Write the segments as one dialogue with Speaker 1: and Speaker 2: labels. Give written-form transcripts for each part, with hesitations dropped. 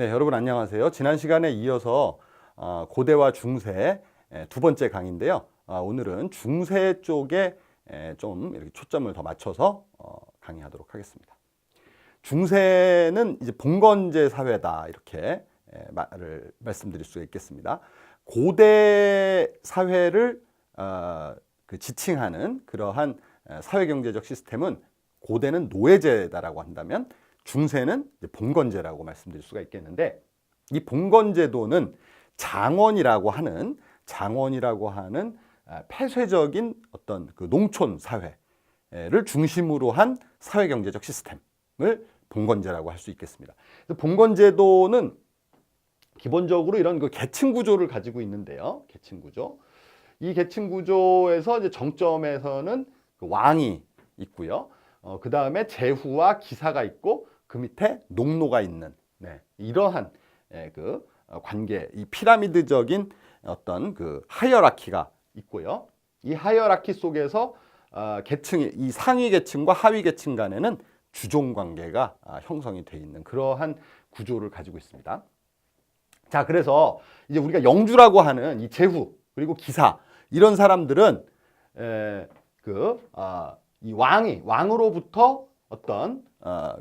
Speaker 1: 네, 여러분 안녕하세요. 지난 시간에 이어서 고대와 중세 두 번째 강의인데요. 오늘은 중세 쪽에 좀 이렇게 초점을 더 맞춰서 강의하도록 하겠습니다. 중세는 이제 봉건제 사회다 이렇게 말씀드릴 수 있겠습니다. 고대 사회를 지칭하는 그러한 사회경제적 시스템은 고대는 노예제다라고 한다면 중세는 봉건제라고 말씀드릴 수가 있겠는데, 이 봉건제도는 장원이라고 하는 폐쇄적인 어떤 그 농촌 사회를 중심으로 한 사회경제적 시스템을 봉건제라고 할 수 있겠습니다. 봉건제도는 기본적으로 이런 그 계층 구조를 가지고 있는데요. 계층 구조. 이 계층 구조에서 이제 정점에서는 그 왕이 있고요. 그 다음에 제후와 기사가 있고 그 밑에 농노가 있는 이러한 그 관계, 이 피라미드적인 어떤 그 하이어라키가 있고요. 이 하이어라키 속에서 계층이, 이 상위 계층과 하위 계층 간에는 주종 관계가 형성이 되어 있는 그러한 구조를 가지고 있습니다. 자, 그래서 이제 우리가 영주라고 하는 이 제후 그리고 기사 이런 사람들은 이 왕으로부터 어떤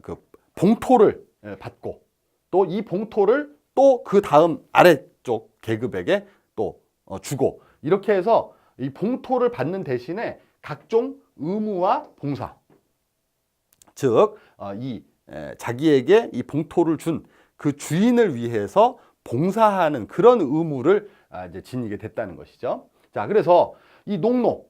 Speaker 1: 그 봉토를 받고 또 이 봉토를 또 그 다음 아래쪽 계급에게 또 주고, 이렇게 해서 이 봉토를 받는 대신에 각종 의무와 봉사, 즉 자기에게 이 봉토를 준 그 주인을 위해서 봉사하는 그런 의무를 이제 지니게 됐다는 것이죠. 자, 그래서 이 농노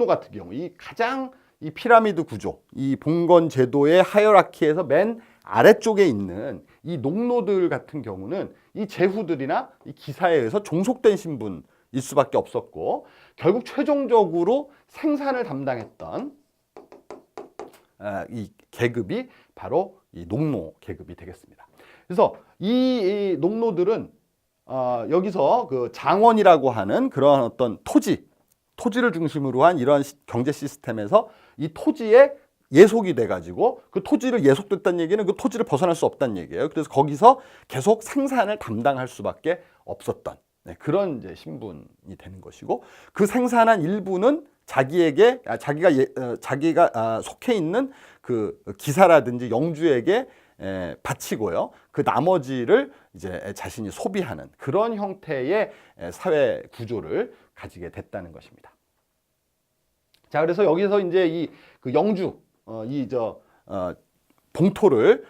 Speaker 1: 같은 경우 이 가장 이 피라미드 구조, 이 봉건 제도의 하이어라키에서 맨 아래쪽에 있는 이 농노들 같은 경우는 이 제후들이나 이 기사에 의해서 종속된 신분일 수밖에 없었고, 결국 최종적으로 생산을 담당했던 이 계급이 바로 이 농노 계급이 되겠습니다. 그래서 이 농노들은 여기서 그 장원이라고 하는 그러한 어떤 토지를 중심으로 한 이러한 경제 시스템에서 이 토지에 예속이 돼가지고, 그 토지를 예속됐다는 얘기는 그 토지를 벗어날 수 없다는 얘기예요. 그래서 거기서 계속 생산을 담당할 수밖에 없었던 그런 이제 신분이 되는 것이고, 그 생산한 일부는 자기가 속해 있는 그 기사라든지 영주에게 바치고요. 그 나머지를 이제 자신이 소비하는 그런 형태의 사회 구조를 가지게 됐다는 것입니다. 자, 그래서 여기서 이제 이 그 영주, 봉토를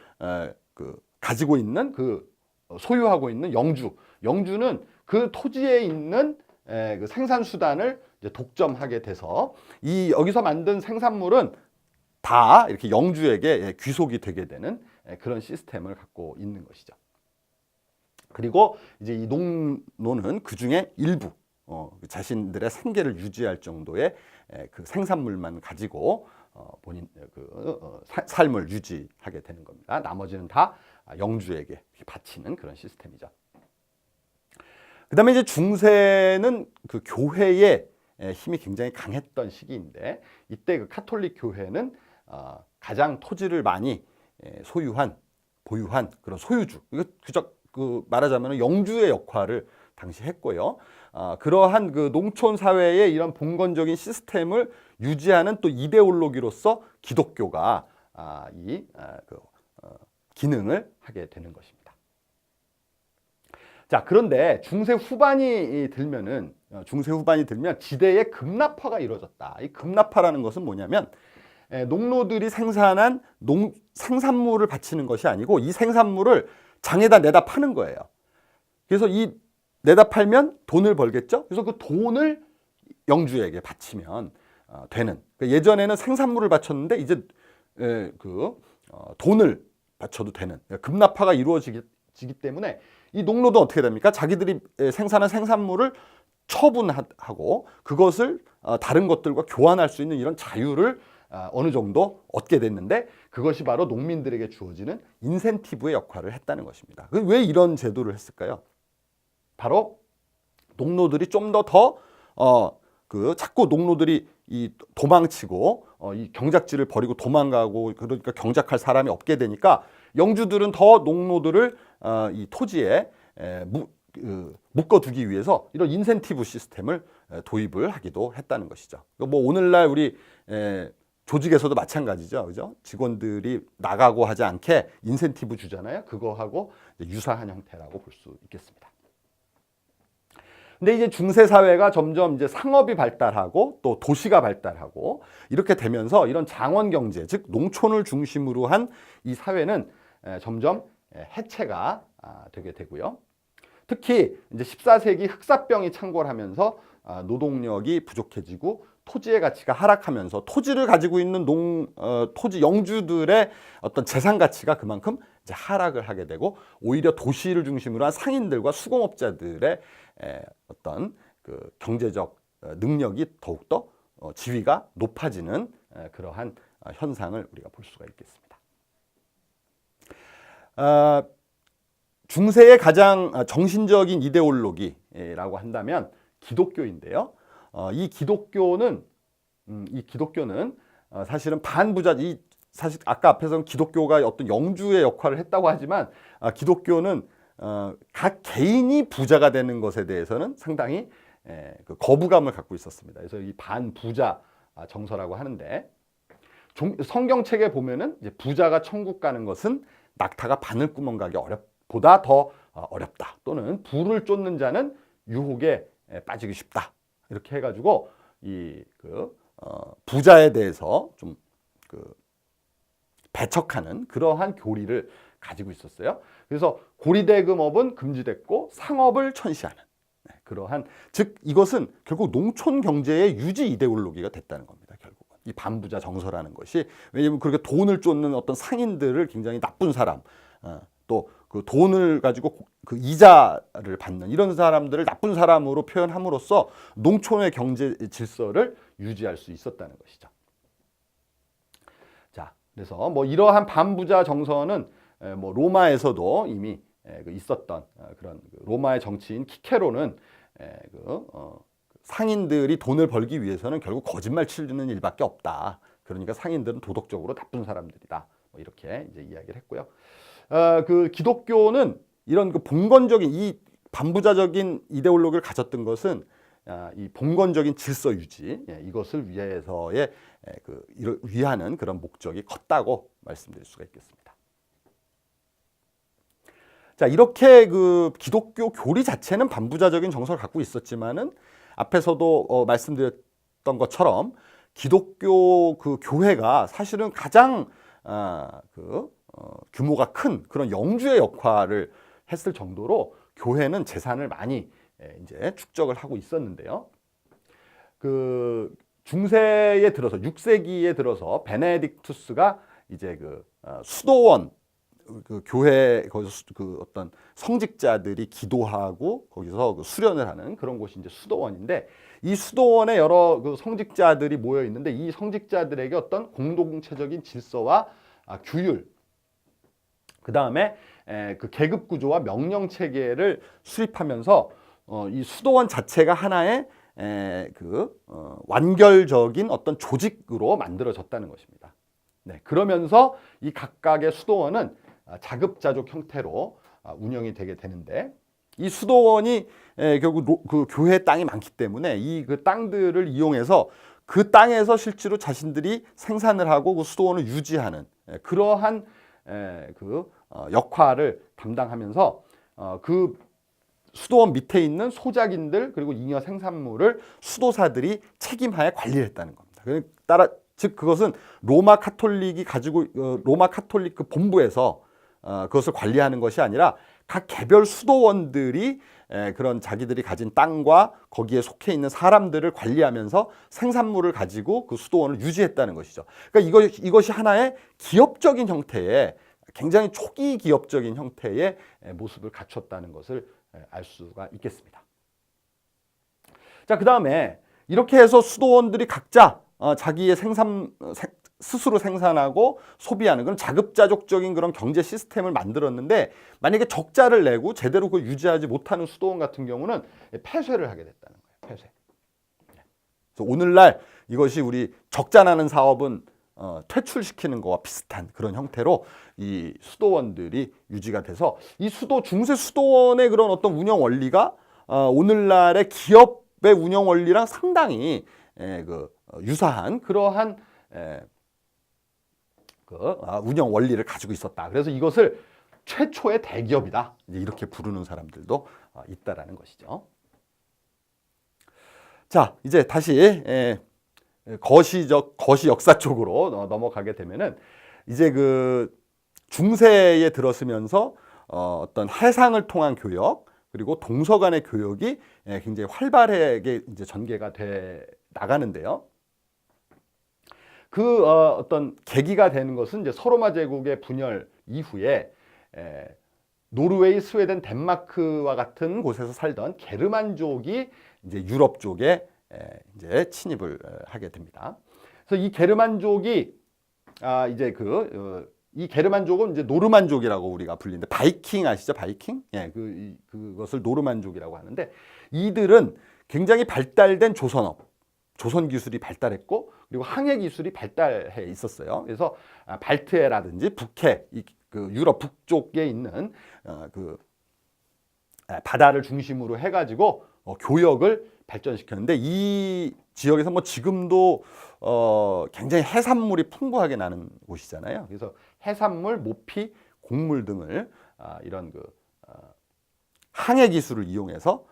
Speaker 1: 가지고 있는 소유하고 있는 영주는 그 토지에 있는 그 생산 수단을 이제 독점하게 돼서 여기서 만든 생산물은 다 이렇게 영주에게 귀속이 되게 되는 그런 시스템을 갖고 있는 것이죠. 그리고 이제 이 농노는 그 중에 일부 자신들의 생계를 유지할 정도의 그 생산물만 가지고 본인 삶을 유지하게 되는 겁니다. 나머지는 다 영주에게 바치는 그런 시스템이죠. 그다음에 이제 중세는 그 교회의 힘이 굉장히 강했던 시기인데, 이때 그 카톨릭 교회는 가장 토지를 많이 보유한 그런 소유주, 이거 말하자면 영주의 역할을 당시 했고요. 그러한 그 농촌 사회의 이런 봉건적인 시스템을 유지하는 또 이데올로기로서 기독교가 기능을 하게 되는 것입니다. 자, 그런데 중세 후반이 들면 지대에 급납화가 이루어졌다. 이 급납화라는 것은 뭐냐면, 농노들이 생산한 생산물을 바치는 것이 아니고 이 생산물을 장에다 내다 파는 거예요. 그래서 내다 팔면 돈을 벌겠죠. 그래서 그 돈을 영주에게 바치면 되는. 예전에는 생산물을 바쳤는데 이제 돈을 바쳐도 되는 급납화가 이루어지기 때문에 이 농노도 어떻게 됩니까? 자기들이 생산한 생산물을 처분하고 그것을 다른 것들과 교환할 수 있는 이런 자유를 어느 정도 얻게 됐는데, 그것이 바로 농민들에게 주어지는 인센티브의 역할을 했다는 것입니다. 왜 이런 제도를 했을까요? 바로 농노들이 좀 더 자꾸 농노들이 도망치고 이 경작지를 버리고 도망가고, 그러니까 경작할 사람이 없게 되니까 영주들은 더 농노들을 이 토지에 묶어두기 위해서 이런 인센티브 시스템을 도입을 하기도 했다는 것이죠. 뭐 오늘날 우리 조직에서도 마찬가지죠, 그죠? 직원들이 나가고 하지 않게 인센티브 주잖아요. 그거하고 유사한 형태라고 볼 수 있겠습니다. 근데 이제 중세 사회가 점점 이제 상업이 발달하고 또 도시가 발달하고 이렇게 되면서 이런 장원 경제, 즉 농촌을 중심으로 한 이 사회는 점점 해체가 되게 되고요. 특히 이제 14세기 흑사병이 창궐하면서 노동력이 부족해지고 토지의 가치가 하락하면서 토지를 가지고 있는 토지 영주들의 어떤 재산 가치가 그만큼 이제 하락을 하게 되고 오히려 도시를 중심으로 한 상인들과 수공업자들의 어떤 그 경제적 능력이 더욱더 지위가 높아지는 그러한 현상을 우리가 볼 수가 있겠습니다. 중세의 가장 정신적인 이데올로기라고 한다면 기독교인데요. 이 기독교는 사실은 반부자지. 사실 아까 앞에서는 기독교가 어떤 영주의 역할을 했다고 하지만 기독교는 각 개인이 부자가 되는 것에 대해서는 상당히 그 거부감을 갖고 있었습니다. 그래서 이 반부자 정서라고 하는데 성경책에 보면은 이제 부자가 천국 가는 것은 낙타가 바늘구멍 가기 보다 더 어렵다. 또는 부를 쫓는 자는 유혹에 빠지기 쉽다. 이렇게 해가지고 부자에 대해서 좀 배척하는 그러한 교리를 가지고 있었어요. 그래서 고리대금업은 금지됐고 상업을 천시하는 그러한, 즉 이것은 결국 농촌 경제의 유지 이데올로기가 됐다는 겁니다. 결국은 이 반부자 정서라는 것이, 왜냐하면 그렇게 돈을 쫓는 어떤 상인들을 굉장히 나쁜 사람, 또 그 돈을 가지고 그 이자를 받는 이런 사람들을 나쁜 사람으로 표현함으로써 농촌의 경제 질서를 유지할 수 있었다는 것이죠. 자, 그래서 뭐 이러한 반부자 정서는 뭐 로마에서도 이미 있었던 그런 로마의 정치인 키케로는 상인들이 돈을 벌기 위해서는 결국 거짓말 치는 일밖에 없다. 그러니까 상인들은 도덕적으로 나쁜 사람들이다. 뭐 이렇게 이제 이야기를 했고요. 그 기독교는 이런 그 봉건적인 이 반부자적인 이데올로기를 가졌던 것은 이 봉건적인 질서 유지, 이것을 위해서의 위하는 그런 목적이 컸다고 말씀드릴 수가 있겠습니다. 자, 이렇게 그 기독교 교리 자체는 반부자적인 정서를 갖고 있었지만은 앞에서도 말씀드렸던 것처럼 기독교 그 교회가 사실은 가장 규모가 큰 그런 영주의 역할을 했을 정도로 교회는 재산을 많이 이제 축적을 하고 있었는데요. 그 중세에 들어서 6세기에 들어서 베네딕투스가 이제 수도원 그 교회 거기서 그 어떤 성직자들이 기도하고 거기서 수련을 하는 그런 곳이 이제 수도원인데, 이 수도원에 여러 그 성직자들이 모여 있는데 이 성직자들에게 어떤 공동체적인 질서와 규율, 그 다음에 그 계급 구조와 명령 체계를 수립하면서 이 수도원 자체가 하나의 완결적인 어떤 조직으로 만들어졌다는 것입니다. 네, 그러면서 이 각각의 수도원은 자급자족 형태로 운영이 되게 되는데, 이 수도원이 결국 그 교회 땅이 많기 때문에 이 그 땅들을 이용해서 그 땅에서 실제로 자신들이 생산을 하고 그 수도원을 유지하는 그러한 역할을 담당하면서 그 수도원 밑에 있는 소작인들 그리고 잉여 생산물을 수도사들이 책임하에 관리를 했다는 겁니다. 따라 즉 그것은 로마 카톨릭이 가지고 로마 카톨릭 그 본부에서 그것을 관리하는 것이 아니라 각 개별 수도원들이 그런 자기들이 가진 땅과 거기에 속해 있는 사람들을 관리하면서 생산물을 가지고 그 수도원을 유지했다는 것이죠. 그러니까 이것이 하나의 기업적인 형태의, 굉장히 초기 기업적인 형태의 모습을 갖췄다는 것을 알 수가 있겠습니다. 자, 그 다음에 이렇게 해서 수도원들이 각자 자기의 스스로 생산하고 소비하는 그런 자급자족적인 그런 경제 시스템을 만들었는데, 만약에 적자를 내고 제대로 그걸 유지하지 못하는 수도원 같은 경우는 폐쇄를 하게 됐다는 거예요. 폐쇄. 그래서 오늘날 이것이 우리 적자 나는 사업은 퇴출시키는 것과 비슷한 그런 형태로 이 수도원들이 유지가 돼서 이 중세 수도원의 그런 어떤 운영 원리가 오늘날의 기업의 운영 원리랑 상당히 유사한 그러한 운영 원리를 가지고 있었다. 그래서 이것을 최초의 대기업이다. 이렇게 부르는 사람들도 있다라는 것이죠. 자, 이제 다시 거시 역사 쪽으로 넘어가게 되면은 이제 그 중세에 들어서면서 어떤 해상을 통한 교역 그리고 동서 간의 교역이 굉장히 활발하게 이제 전개가 돼 나가는데요. 어떤 계기가 되는 것은 이제 서로마 제국의 분열 이후에 노르웨이, 스웨덴, 덴마크와 같은 곳에서 살던 게르만족이 이제 유럽 쪽에 이제 침입을 하게 됩니다. 그래서 이 게르만족이 이제 이 게르만족은 이제 노르만족이라고 우리가 불리는데 바이킹 아시죠? 바이킹? 예, 그것을 노르만족이라고 하는데 이들은 굉장히 발달된 조선업, 조선 기술이 발달했고 그리고 항해 기술이 발달해 있었어요. 그래서 발트해라든지 북해, 유럽 북쪽에 있는 바다를 중심으로 해가지고 교역을 발전시켰는데 이 지역에서 뭐 지금도 굉장히 해산물이 풍부하게 나는 곳이잖아요. 그래서 해산물, 모피, 곡물 등을 이런 항해 기술을 이용해서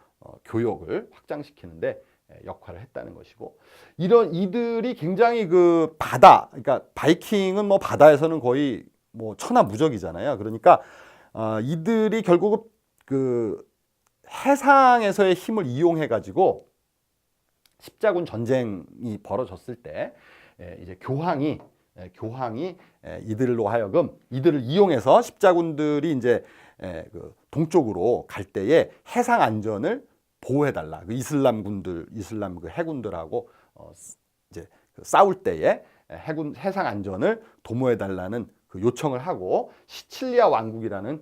Speaker 1: 교역을 확장시키는데 역할을 했다는 것이고 이들이 굉장히 그러니까 바이킹은 뭐 바다에서는 거의 뭐 천하무적이잖아요. 그러니까 이들이 결국 해상에서의 힘을 이용해 가지고 십자군 전쟁이 벌어졌을 때 이제 교황이 이들로 하여금 이들을 이용해서 십자군들이 이제 동쪽으로 갈 때에 해상 안전을 보호해달라. 이슬람 해군들하고 이제 싸울 때에 해상 안전을 도모해달라는 요청을 하고 시칠리아 왕국이라는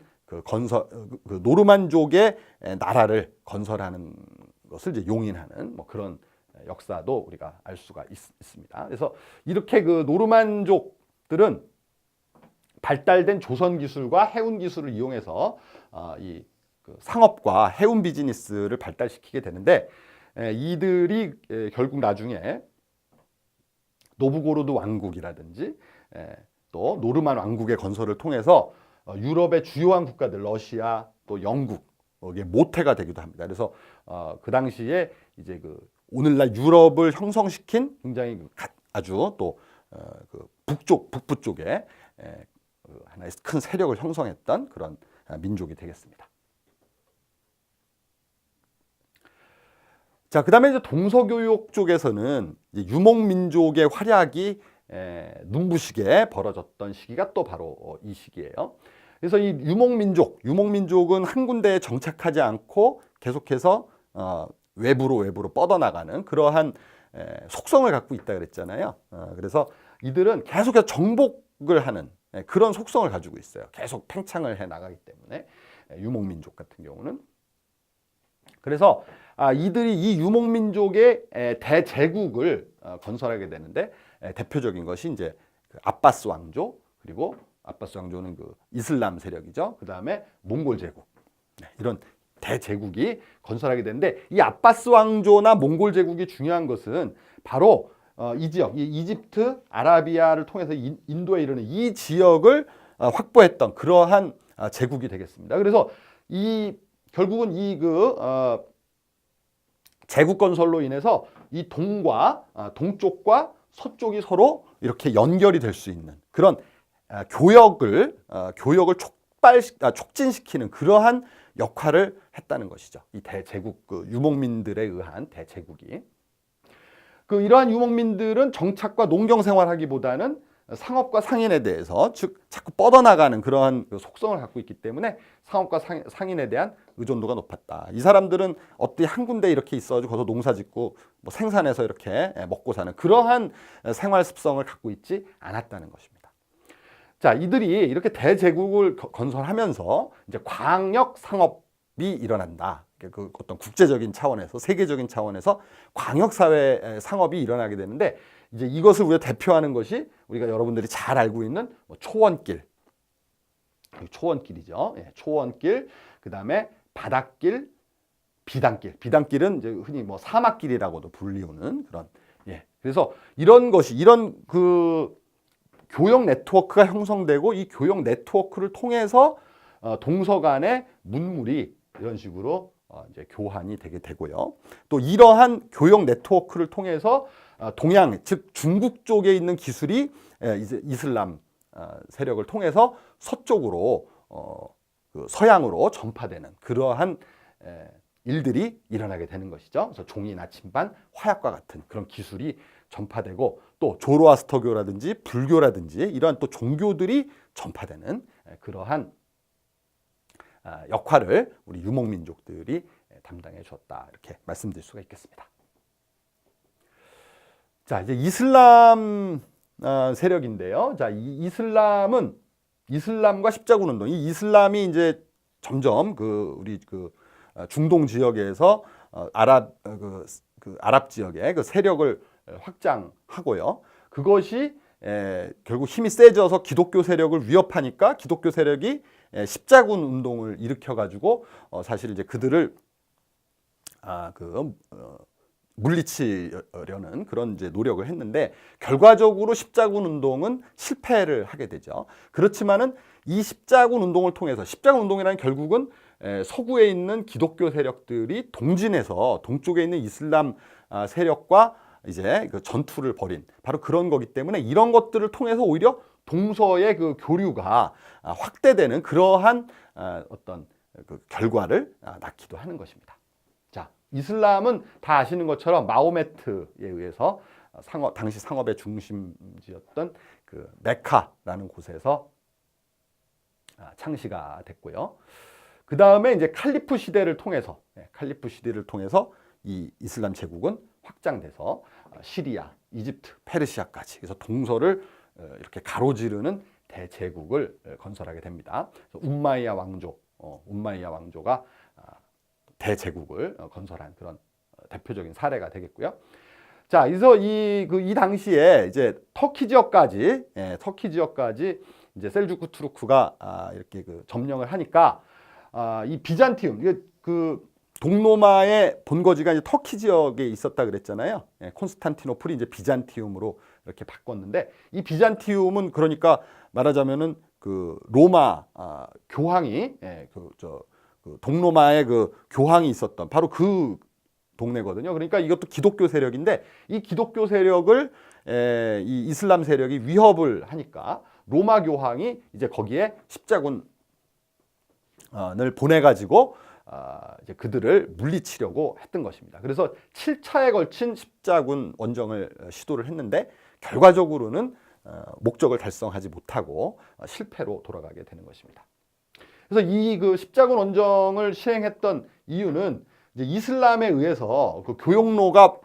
Speaker 1: 노르만족의 나라를 건설하는 것을 이제 용인하는 뭐 그런 역사도 우리가 알 수가 있습니다. 그래서 이렇게 노르만족들은 발달된 조선 기술과 해운 기술을 이용해서 이 상업과 해운 비즈니스를 발달시키게 되는데 이들이 결국 나중에 노브고로드 왕국이라든지 또 노르만 왕국의 건설을 통해서 유럽의 주요한 국가들 러시아 또 영국 이게 모태가 되기도 합니다. 그래서 그 당시에 이제 오늘날 유럽을 형성시킨 굉장히 아주 또 북부 쪽에 하나의 큰 세력을 형성했던 그런 민족이 되겠습니다. 자, 그다음에 이제 동서교역 쪽에서는 이제 유목민족의 활약이 눈부시게 벌어졌던 시기가 또 바로 이 시기예요. 그래서 이 유목민족은 한 군데에 정착하지 않고 계속해서 외부로 뻗어나가는 그러한 속성을 갖고 있다 그랬잖아요. 그래서 이들은 계속해서 정복을 하는 그런 속성을 가지고 있어요. 계속 팽창을 해 나가기 때문에 유목민족 같은 경우는. 그래서 이들이 이 유목민족의 대제국을 건설하게 되는데 대표적인 것이 이제 아바스 왕조, 그리고 아바스 왕조는 이슬람 세력이죠. 그 다음에 몽골 제국, 이런 대제국이 건설하게 되는데 이 아바스 왕조나 몽골 제국이 중요한 것은 바로 이 지역, 이집트, 아라비아를 통해서 인도에 이르는 이 지역을 확보했던 그러한 제국이 되겠습니다. 그래서 결국은 제국 건설로 인해서 이 동쪽과 서쪽이 서로 이렇게 연결이 될 수 있는 그런 교역을 촉진시키는 그러한 역할을 했다는 것이죠. 이 대제국 유목민들에 의한 대제국이. 이러한 유목민들은 정착과 농경 생활하기보다는 상업과 상인에 대해서 즉 자꾸 뻗어나가는 그러한 속성을 갖고 있기 때문에 상업과 상인에 대한 의존도가 높았다. 이 사람들은 어디 한 군데 이렇게 있어가지고 거기서 농사짓고 뭐 생산해서 이렇게 먹고 사는 그러한 생활 습성을 갖고 있지 않았다는 것입니다. 자, 이들이 이렇게 대제국을 건설하면서 이제 광역 상업이 일어난다. 그 어떤 국제적인 차원에서 세계적인 차원에서 광역사회 상업이 일어나게 되는데 이제 이것을 우리가 대표하는 것이 우리가 여러분들이 잘 알고 있는 뭐 초원길, 초원길이죠. 예, 초원길, 그 다음에 바닷길, 비단길. 비단길은 이제 흔히 뭐 사막길이라고도 불리우는 그런. 예, 그래서 이런 것이 이런 그 교역 네트워크가 형성되고 이 교역 네트워크를 통해서 동서 간의 문물이 이런 식으로 이제 교환이 되게 되고요. 또 이러한 교역 네트워크를 통해서 동양, 즉 중국 쪽에 있는 기술이 이제 이슬람 세력을 통해서 서쪽으로 그 서양으로 전파되는 그러한 일들이 일어나게 되는 것이죠. 그래서 종이 나침반, 화약과 같은 그런 기술이 전파되고 또 조로아스터교라든지 불교라든지 이러한 또 종교들이 전파되는 그러한 역할을 우리 유목민족들이 담당해 줬다 이렇게 말씀드릴 수가 있겠습니다. 자, 이제 이슬람 세력인데요. 자, 이 이슬람은 이슬람과 십자군 운동, 이 이슬람이 이제 점점 그 우리 그 중동 지역에서 아랍 지역의 그 세력을 확장하고요. 그것이 결국 힘이 세져서 기독교 세력을 위협하니까 기독교 세력이 십자군 운동을 일으켜가지고 사실 이제 그들을 물리치려는 그런 이제 노력을 했는데 결과적으로 십자군 운동은 실패를 하게 되죠. 그렇지만은 이 십자군 운동을 통해서 십자군 운동이라는 결국은 서구에 있는 기독교 세력들이 동진해서 동쪽에 있는 이슬람 세력과 이제 그 전투를 벌인 바로 그런 거기 때문에 이런 것들을 통해서 오히려 동서의 그 교류가 확대되는 그러한 어떤 그 결과를 낳기도 하는 것입니다. 자, 이슬람은 다 아시는 것처럼 마호메트에 의해서 당시 상업의 중심지였던 그 메카라는 곳에서 창시가 됐고요. 그 다음에 이제 칼리프 시대를 통해서 이 이슬람 제국은 확장돼서 시리아, 이집트, 페르시아까지 그래서 동서를 이렇게 가로지르는 대제국을 건설하게 됩니다. 그래서 움마이야 왕조가 대제국을 건설한 그런 대표적인 사례가 되겠고요. 자, 그래서 이 당시에 이제 터키 지역까지 이제 셀주크 투르크가 이렇게 그 점령을 하니까 이 비잔티움, 그 동로마의 본거지가 이제 터키 지역에 있었다 그랬잖아요. 콘스탄티노플이 이제 비잔티움으로 이렇게 바꿨는데 이 비잔티움은 그러니까 말하자면은 그 로마 교황이 그 동로마의 그 교황이 있었던 바로 그 동네거든요. 그러니까 이것도 기독교 세력인데 이 기독교 세력을 이 이슬람 세력이 위협을 하니까 로마 교황이 이제 거기에 십자군을 보내가지고 이제 그들을 물리치려고 했던 것입니다. 그래서 7차에 걸친 십자군 원정을 시도를 했는데 결과적으로는 목적을 달성하지 못하고 실패로 돌아가게 되는 것입니다. 그래서 이 그 십자군 원정을 시행했던 이유는 이제 이슬람에 의해서 그 교역로가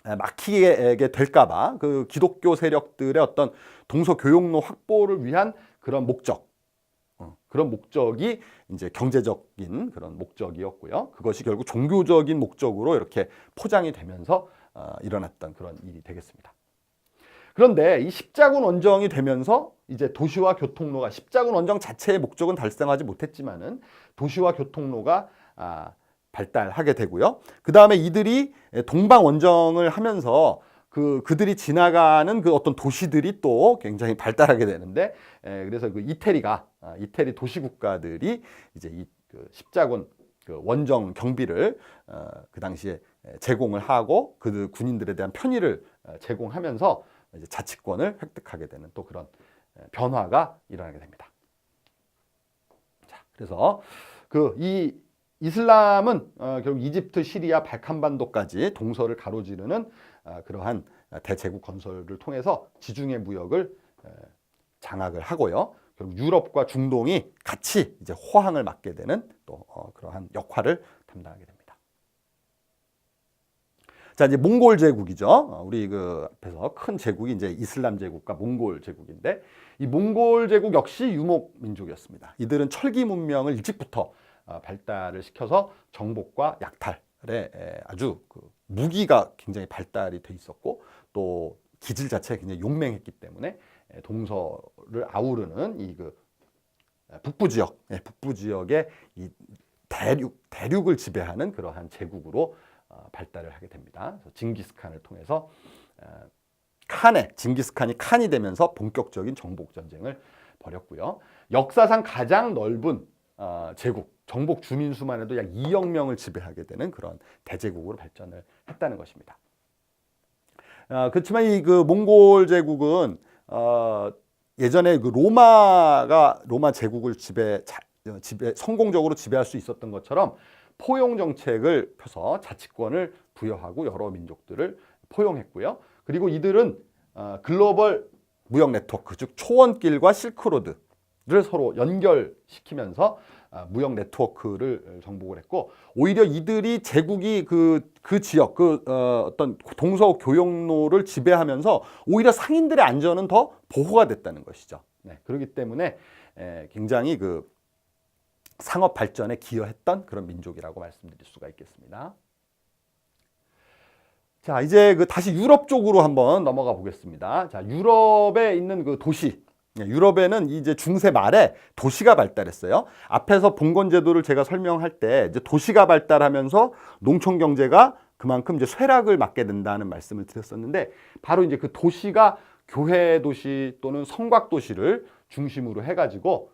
Speaker 1: 막히게 될까봐 그 기독교 세력들의 어떤 동서 교역로 확보를 위한 그런 목적이 이제 경제적인 그런 목적이었고요. 그것이 결국 종교적인 목적으로 이렇게 포장이 되면서 일어났던 그런 일이 되겠습니다. 그런데 이 십자군 원정이 되면서 이제 도시와 교통로가 십자군 원정 자체의 목적은 달성하지 못했지만은 도시와 교통로가 발달하게 되고요. 그 다음에 이들이 동방 원정을 하면서 그들이 지나가는 그 어떤 도시들이 또 굉장히 발달하게 되는데 그래서 그 이태리 도시 국가들이 이제 이 그 십자군 그 원정 경비를 그 당시에 제공을 하고 그 군인들에 대한 편의를 제공하면서 이제 자치권을 획득하게 되는 또 그런 변화가 일어나게 됩니다. 자, 그래서 이 이슬람은 결국 이집트, 시리아, 발칸반도까지 동서를 가로지르는 그러한 대제국 건설을 통해서 지중해 무역을 장악을 하고요. 결국 유럽과 중동이 같이 이제 호황을 맞게 되는 또 그러한 역할을 담당하게 됩니다. 자, 이제 몽골 제국이죠. 우리 그 앞에서 큰 제국이 이제 이슬람 제국과 몽골 제국인데 이 몽골 제국 역시 유목 민족이었습니다. 이들은 철기 문명을 일찍부터 발달을 시켜서 정복과 약탈에 아주 그 무기가 굉장히 발달이 돼 있었고 또 기질 자체가 굉장히 용맹했기 때문에 동서를 아우르는 이 그 북부 지역의 이 대륙을 지배하는 그러한 제국으로 발달을 하게 됩니다. 그래서 징기스칸을 통해서 징기스칸이 칸이 되면서 본격적인 정복 전쟁을 벌였고요. 역사상 가장 넓은 제국, 정복 주민 수만 해도 약 2억 명을 지배하게 되는 그런 대제국으로 발전을 했다는 것입니다. 그렇지만 이 그 몽골 제국은 예전에 그 로마 제국을 성공적으로 지배할 수 있었던 것처럼 포용 정책을 펴서 자치권을 부여하고 여러 민족들을 포용했고요. 그리고 이들은 글로벌 무역 네트워크, 즉 초원길과 실크로드를 서로 연결시키면서 무역 네트워크를 정복을 했고, 오히려 이들이 제국이 그 지역, 어떤 동서 교역로를 지배하면서 오히려 상인들의 안전은 더 보호가 됐다는 것이죠. 네, 그렇기 때문에 굉장히 그 상업 발전에 기여했던 그런 민족이라고 말씀드릴 수가 있겠습니다. 자, 이제 다시 유럽 쪽으로 한번 넘어가 보겠습니다. 자, 유럽에 있는 그 도시. 유럽에는 이제 중세 말에 도시가 발달했어요. 앞에서 봉건 제도를 제가 설명할 때 이제 도시가 발달하면서 농촌 경제가 그만큼 이제 쇠락을 맞게 된다는 말씀을 드렸었는데, 바로 이제 그 도시가 교회 도시 또는 성곽 도시를 중심으로 해가지고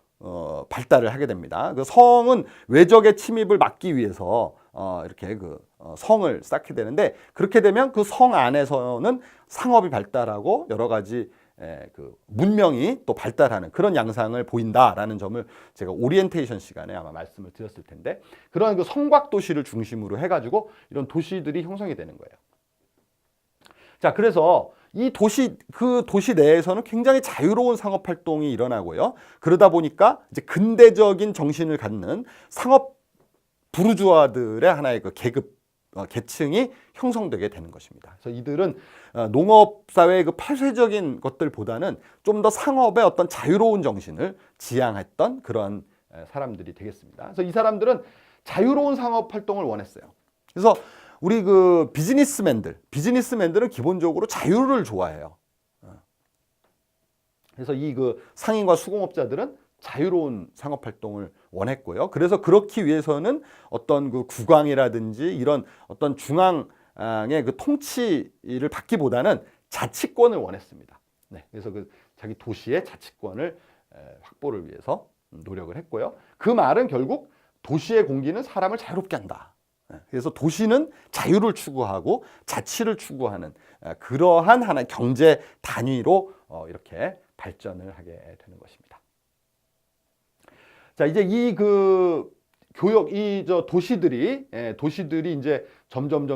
Speaker 1: 발달을 하게 됩니다. 그 성은 외적의 침입을 막기 위해서 이렇게 성을 쌓게 되는데, 그렇게 되면 그 성 안에서는 상업이 발달하고 여러 가지 그 문명이 또 발달하는 그런 양상을 보인다라는 점을 제가 오리엔테이션 시간에 아마 말씀을 드렸을 텐데, 그런 그 성곽 도시를 중심으로 해가지고 이런 도시들이 형성이 되는 거예요. 자, 그래서 이 도시 내에서는 굉장히 자유로운 상업 활동이 일어나고요. 그러다 보니까 이제 근대적인 정신을 갖는 상업 부르주아들의 하나의 그 계층이 형성되게 되는 것입니다. 그래서 이들은 농업 사회의 그 폐쇄적인 것들보다는 좀 더 상업의 어떤 자유로운 정신을 지향했던 그런 사람들이 되겠습니다. 그래서 이 사람들은 자유로운 상업 활동을 원했어요. 그래서 우리 그 비즈니스맨들은 기본적으로 자유를 좋아해요. 그래서 이 그 상인과 수공업자들은 자유로운 상업 활동을 원했고요. 그래서 그렇기 위해서는 어떤 그 국왕이라든지 이런 어떤 중앙의 그 통치를 받기보다는 자치권을 원했습니다. 네, 그래서 그 자기 도시의 자치권을 확보를 위해서 노력을 했고요. 그 말은 결국 도시의 공기는 사람을 자유롭게 한다. 그래서 도시는 자유를 추구하고 자치를 추구하는 그러한 하나의 경제 단위로 이렇게 발전을 하게 되는 것입니다. 자, 이제 이 그 교역, 도시들이 이제 점점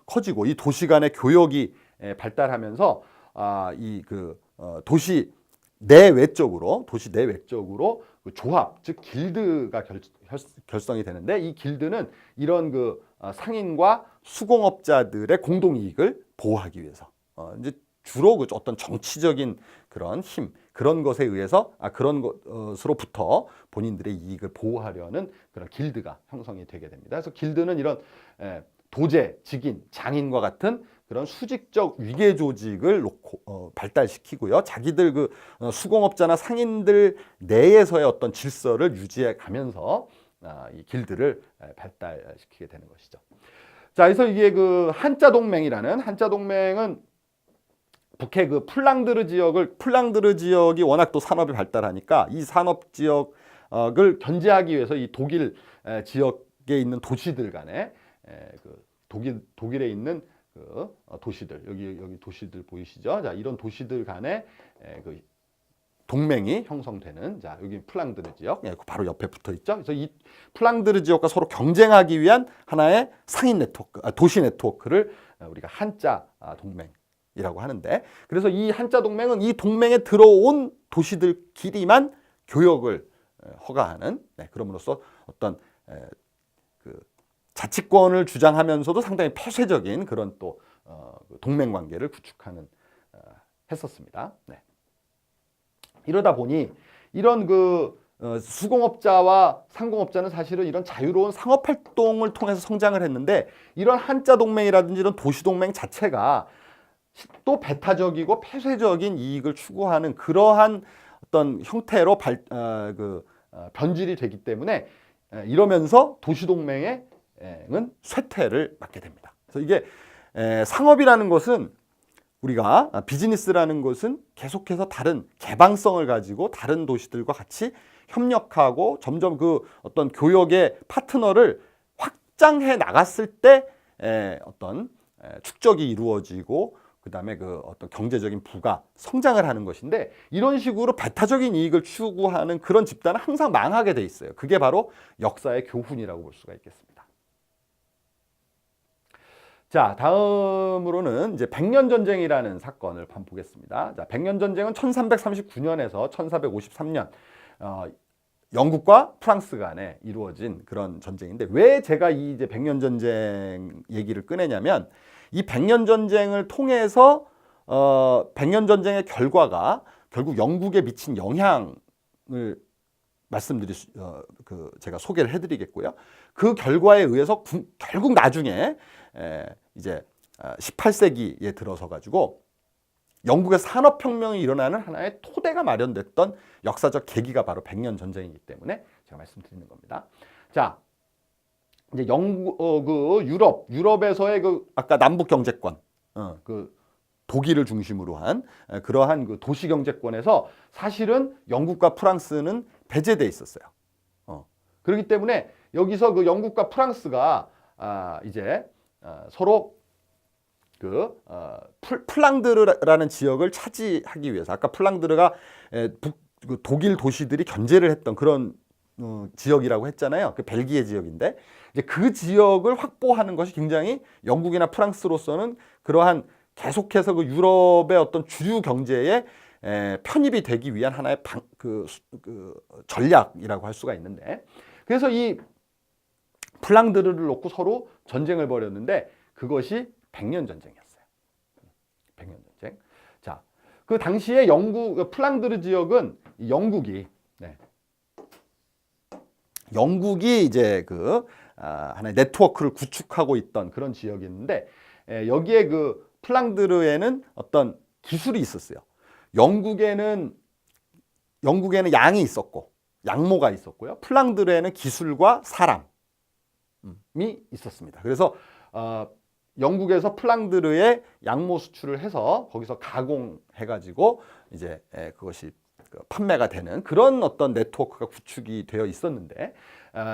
Speaker 1: 커지고, 이 도시 간의 교역이 발달하면서 도시 내외적으로 그 조합, 즉 길드가 결성이 되는데, 이 길드는 이런 그 상인과 수공업자들의 공동 이익을 보호하기 위해서 이제 주로 그 어떤 정치적인 그런 힘, 그런 것에 의해서 그런 것으로부터 본인들의 이익을 보호하려는 그런 길드가 형성이 되게 됩니다. 그래서 길드는 이런 도제, 직인, 장인과 같은 그런 수직적 위계 조직을 놓고 발달시키고요. 자기들 그 수공업자나 상인들 내에서의 어떤 질서를 유지해 가면서 이 길드를 발달시키게 되는 것이죠. 자, 그래서 이게 그 한자 동맹은 북해 그 플랑드르 지역이 워낙 또 산업이 발달하니까 이 산업 지역을 견제하기 위해서 이 독일 지역에 있는 도시들 간에 독일에 있는 그 도시들, 여기 도시들 보이시죠? 자, 이런 도시들 간에 그 동맹이 형성되는, 자, 여기 플랑드르 지역, 바로 옆에 붙어 있죠. 그래서 이 플랑드르 지역과 서로 경쟁하기 위한 하나의 상인 네트워크, 도시 네트워크를 우리가 한자 동맹이라고 하는데, 그래서 이 한자 동맹은 이 동맹에 들어온 도시들끼리만 교역을 허가하는, 그럼으로써 어떤 그 자치권을 주장하면서도 상당히 폐쇄적인 그런 또 동맹 관계를 구축하는 했었습니다. 네. 이러다 보니 이런 그 수공업자와 상공업자는 사실은 이런 자유로운 상업활동을 통해서 성장을 했는데 이런 한자동맹이라든지 이런 도시동맹 자체가 또 배타적이고 폐쇄적인 이익을 추구하는 그러한 어떤 형태로 변질이 되기 때문에 이러면서 도시동맹은 쇠퇴를 맞게 됩니다. 그래서 이게 상업이라는 것은 우리가 비즈니스라는 것은 계속해서 다른 개방성을 가지고 다른 도시들과 같이 협력하고 점점 그 어떤 교역의 파트너를 확장해 나갔을 때 어떤 축적이 이루어지고 그다음에 그 어떤 경제적인 부가 성장을 하는 것인데 이런 식으로 배타적인 이익을 추구하는 그런 집단은 항상 망하게 돼 있어요. 그게 바로 역사의 교훈이라고 볼 수가 있겠습니다. 자, 다음으로는 이제 백년전쟁이라는 사건을 한번 보겠습니다. 자, 백년전쟁은 1339년에서 1453년 영국과 프랑스 간에 이루어진 그런 전쟁인데 왜 제가 이 이제 백년전쟁 얘기를 꺼내냐면 이 백년전쟁을 통해서 백년전쟁의 결과가 결국 영국에 미친 영향을 제가 소개를 해드리겠고요. 그 결과에 의해서 결국 나중에 이제 18세기에 들어서 가지고 영국의 산업혁명이 일어나는 하나의 토대가 마련됐던 역사적 계기가 바로 백년전쟁이기 때문에 제가 말씀드리는 겁니다. 자, 이제 유럽에서의 아까 남북 경제권, 독일을 중심으로 한 그러한 그 도시 경제권에서 사실은 영국과 프랑스는 배제돼 있었어요. 그렇기 때문에 여기서 그 영국과 프랑스가 이제 서로 플랑드르라는 지역을 차지하기 위해서 아까 플랑드르가 독일 도시들이 견제를 했던 그런 지역이라고 했잖아요. 그 벨기에 지역인데 이제 그 지역을 확보하는 것이 굉장히 영국이나 프랑스로서는 그러한 계속해서 그 유럽의 어떤 주류 경제에 편입이 되기 위한 하나의 전략이라고 할 수가 있는데 그래서 이 플랑드르를 놓고 서로 전쟁을 벌였는데 그것이 백년전쟁이었어요. 백년전쟁. 자, 그 당시에 플랑드르 지역은 영국이 이제 하나의 네트워크를 구축하고 있던 그런 지역이었는데 여기에 그 플랑드르에는 어떤 기술이 있었어요. 영국에는 양이 있었고 양모가 있었고요. 플랑드르에는 기술과 사람이 있었습니다. 그래서 영국에서 플랑드르에 양모 수출을 해서 거기서 가공해가지고 이제 그것이 판매가 되는 그런 어떤 네트워크가 구축이 되어 있었는데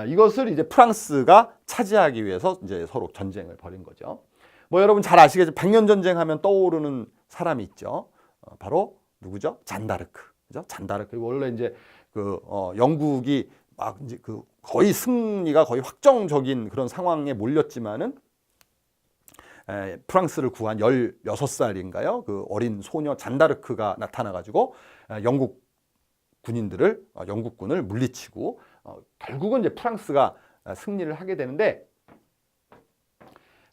Speaker 1: 이것을 이제 프랑스가 차지하기 위해서 이제 서로 전쟁을 벌인 거죠. 뭐 여러분 잘 아시겠지만 백년전쟁 하면 떠오르는 사람이 있죠. 바로 누구죠? 잔다르크. 그죠? 잔다르크. 원래 이제 영국이 막 이제 거의 승리가 거의 확정적인 그런 상황에 몰렸지만은 프랑스를 구한 16살인가요? 그 어린 소녀 잔다르크가 나타나가지고 영국 영국군을 물리치고 결국은 이제 프랑스가 승리를 하게 되는데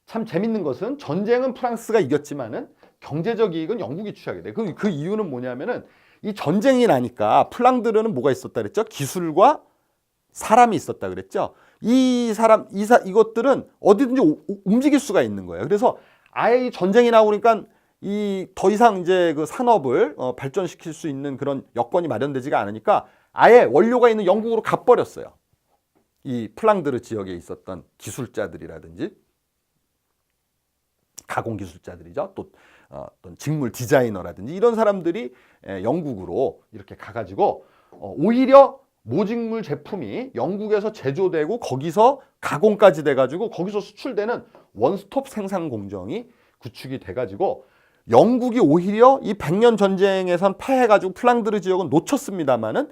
Speaker 1: 참 재밌는 것은 전쟁은 프랑스가 이겼지만은 경제적 이익은 영국이 취하게 돼요. 그 이유는 뭐냐면은 이 전쟁이 나니까 플랑드르는 뭐가 있었다 그랬죠? 기술과 사람이 있었다 그랬죠? 이것들은 어디든지 움직일 수가 있는 거예요. 그래서 아예 이 전쟁이 나오니까 더 이상 이제 그 산업을 발전시킬 수 있는 그런 여건이 마련되지가 않으니까 아예 원료가 있는 영국으로 가버렸어요. 이 플랑드르 지역에 있었던 기술자들이라든지 가공 기술자들이죠. 또 어떤 직물 디자이너라든지 이런 사람들이 영국으로 이렇게 가가지고 오히려 모직물 제품이 영국에서 제조되고 거기서 가공까지 돼가지고 거기서 수출되는 원스톱 생산 공정이 구축이 돼가지고 영국이 오히려 이 백년 전쟁에선 패해가지고 플랑드르 지역은 놓쳤습니다만은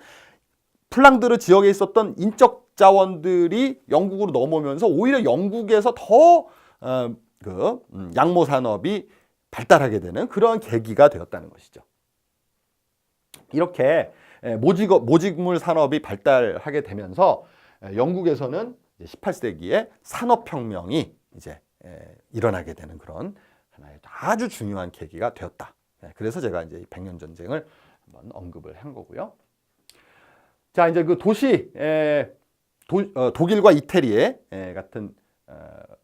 Speaker 1: 플랑드르 지역에 있었던 인적 자원들이 영국으로 넘어오면서 오히려 영국에서 더 양모 산업이 발달하게 되는 그런 계기가 되었다는 것이죠. 이렇게 모직물 산업이 발달하게 되면서 영국에서는 18세기에 산업혁명이 이제 일어나게 되는 그런 하나의 아주 중요한 계기가 되었다. 그래서 제가 이제 백년전쟁을 한번 언급을 한 거고요. 자, 이제 그 도시, 독일과 이태리 같은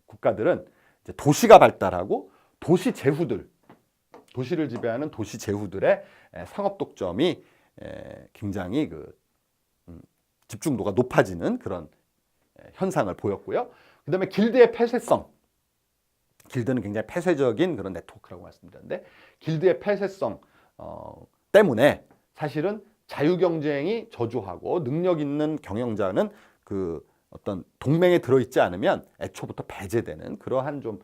Speaker 1: 국가들은 이제 도시가 발달하고 도시를 지배하는 도시 제후들의 상업 독점이 굉장히 집중도가 높아지는 그런 현상을 보였고요. 그 다음에 길드의 폐쇄성. 길드는 굉장히 폐쇄적인 그런 네트워크라고 말씀드렸는데, 길드의 폐쇄성 때문에 사실은 자유경쟁이 저조하고 능력 있는 경영자는 그 어떤 동맹에 들어있지 않으면 애초부터 배제되는 그러한 좀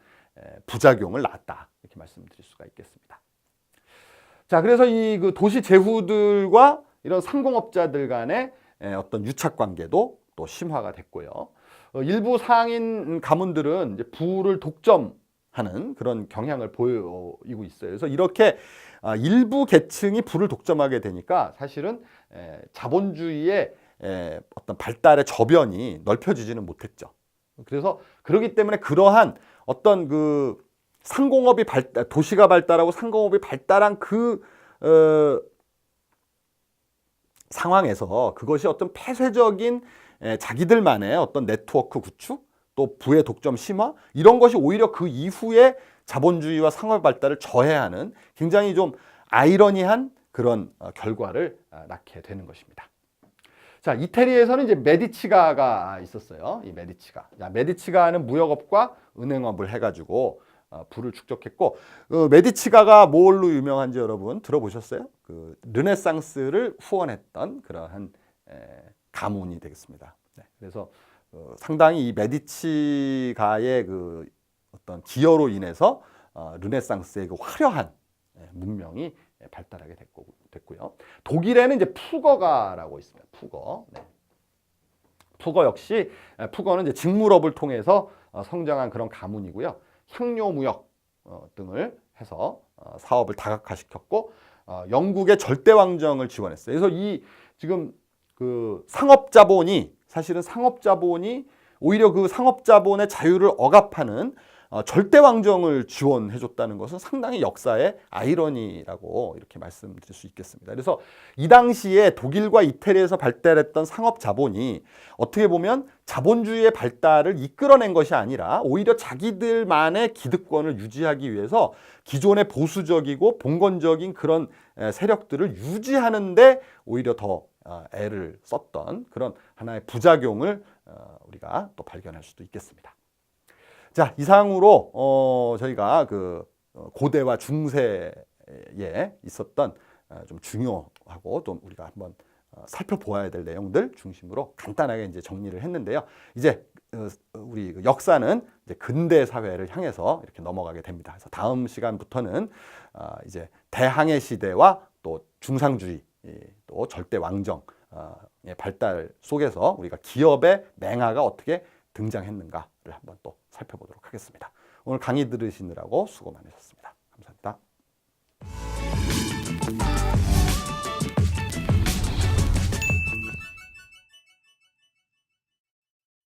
Speaker 1: 부작용을 낳았다, 이렇게 말씀드릴 수가 있겠습니다. 자, 그래서 이 그 도시 제후들과 이런 상공업자들 간의 어떤 유착관계도 또 심화가 됐고요. 일부 상인 가문들은 이제 부를 독점하는 그런 경향을 보이고 있어요. 그래서 이렇게 일부 계층이 부를 독점하게 되니까 사실은 자본주의의 어떤 발달의 저변이 넓혀지지는 못했죠. 그래서 그렇기 때문에 그러한 어떤 그 상공업이 도시가 발달하고 상공업이 발달한 그 상황에서 그것이 어떤 폐쇄적인 자기들만의 어떤 네트워크 구축, 또 부의 독점 심화, 이런 것이 오히려 그 이후에 자본주의와 상업 발달을 저해하는 굉장히 좀 아이러니한 그런 결과를 낳게 되는 것입니다. 자, 이태리에서는 이제 메디치가가 있었어요. 이 메디치가. 자, 메디치가는 무역업과 은행업을 해가지고 부를 축적했고, 메디치가가 뭘로 유명한지 여러분 들어보셨어요? 그 르네상스를 후원했던 그러한 가문이 되겠습니다. 네, 그래서 상당히 이 메디치가의 그 어떤 기여로 인해서 르네상스의 그 화려한 문명이 발달하게 됐고요. 독일에는 이제 푸거가라고 있습니다. 푸거. 네. 푸거는 이제 직물업을 통해서 성장한 그런 가문이고요. 향료무역 등을 해서 사업을 다각화시켰고, 영국의 절대왕정을 지원했어요. 그래서 이 지금 그 사실은 상업자본이 오히려 그 상업자본의 자유를 억압하는 절대왕정을 지원해줬다는 것은 상당히 역사의 아이러니라고 이렇게 말씀드릴 수 있겠습니다. 그래서 이 당시에 독일과 이태리에서 발달했던 상업자본이 어떻게 보면 자본주의의 발달을 이끌어낸 것이 아니라 오히려 자기들만의 기득권을 유지하기 위해서 기존의 보수적이고 봉건적인 그런 세력들을 유지하는 데 오히려 더 애를 썼던 그런 하나의 부작용을 우리가 또 발견할 수도 있겠습니다. 자, 이상으로 저희가 그 고대와 중세에 있었던 좀 중요하고 좀 우리가 한번 살펴보아야 될 내용들 중심으로 간단하게 이제 정리를 했는데요. 이제 우리 역사는 이제 근대 사회를 향해서 이렇게 넘어가게 됩니다. 그래서 다음 시간부터는 이제 대항해 시대와 또 중상주의, 또 절대 왕정의 발달 속에서 우리가 기업의 맹아가 어떻게 등장했는가를 한번 또 살펴보도록 하겠습니다. 오늘 강의 들으시느라고 수고 많으셨습니다.